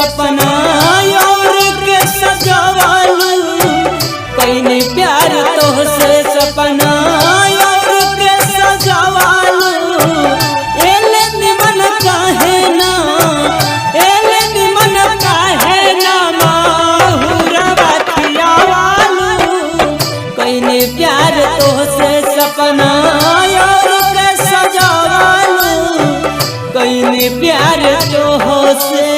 सपना और के सजावालू कईने प्यार तोहसे सपना और के सजावालू एले निमन काहे ना एले निमन काहे ना माहुरा बातियावालू कईने प्यार तोहसे सपना और के सजावालू कईने प्यार तोहसे।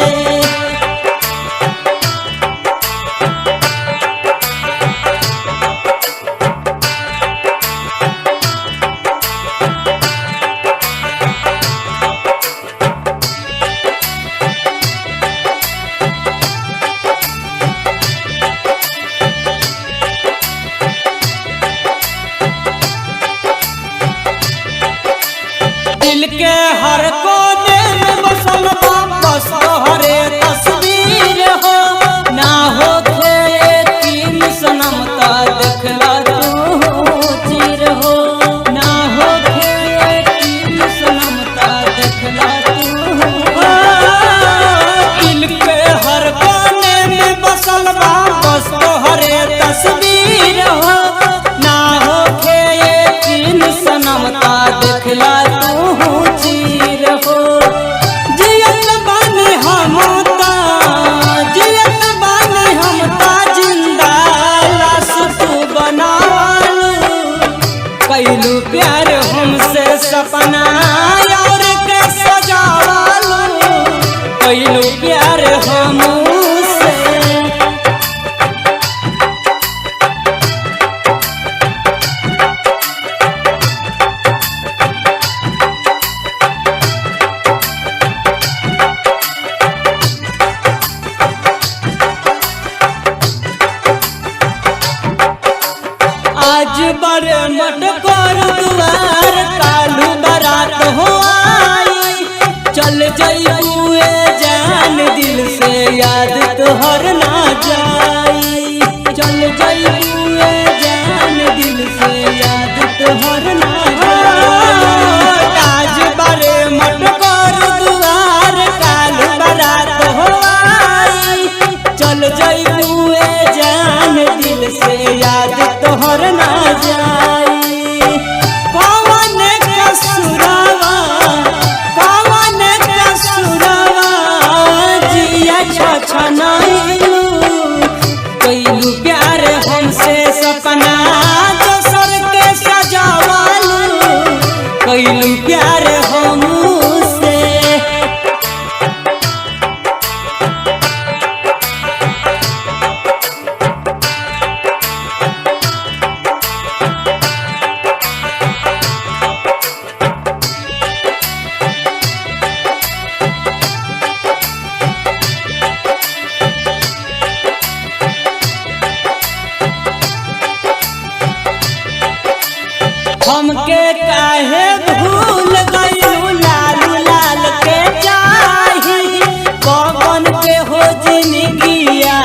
दिल के हर कोने में बसल बस तोहरे तस्वीर हो ना हो तीन सनम ता देखला तू चीर हो ना हो तीन सनम ता देखला तू दिल के हर कोने में बसल बस तोहरे तस्वीर हो ना हो तीन सनम ता देखला कैलू प्यार हमसे सपना और के सजावालू कैलू प्यार हमसे। आज बड़े मटकोर दुआर कालू बारात हो आई चल जाइए जान दिल से याद तोहर ना जाई चल जाइए जान दिल से याद तोहर ना जाई। आज बड़े मटकोर दुआर कालू बारात हो आई चल जाइए जान दिल से याद तोहर ना जाई। कौन कसुरवा जिया छछनाइलू कैलू प्यार हमसे सपना दोसर के सजावालू कैलू प्यार हमसे। हमके काहे भूल गइलू लालू लाल के चाही पवन के हो जिंदगिया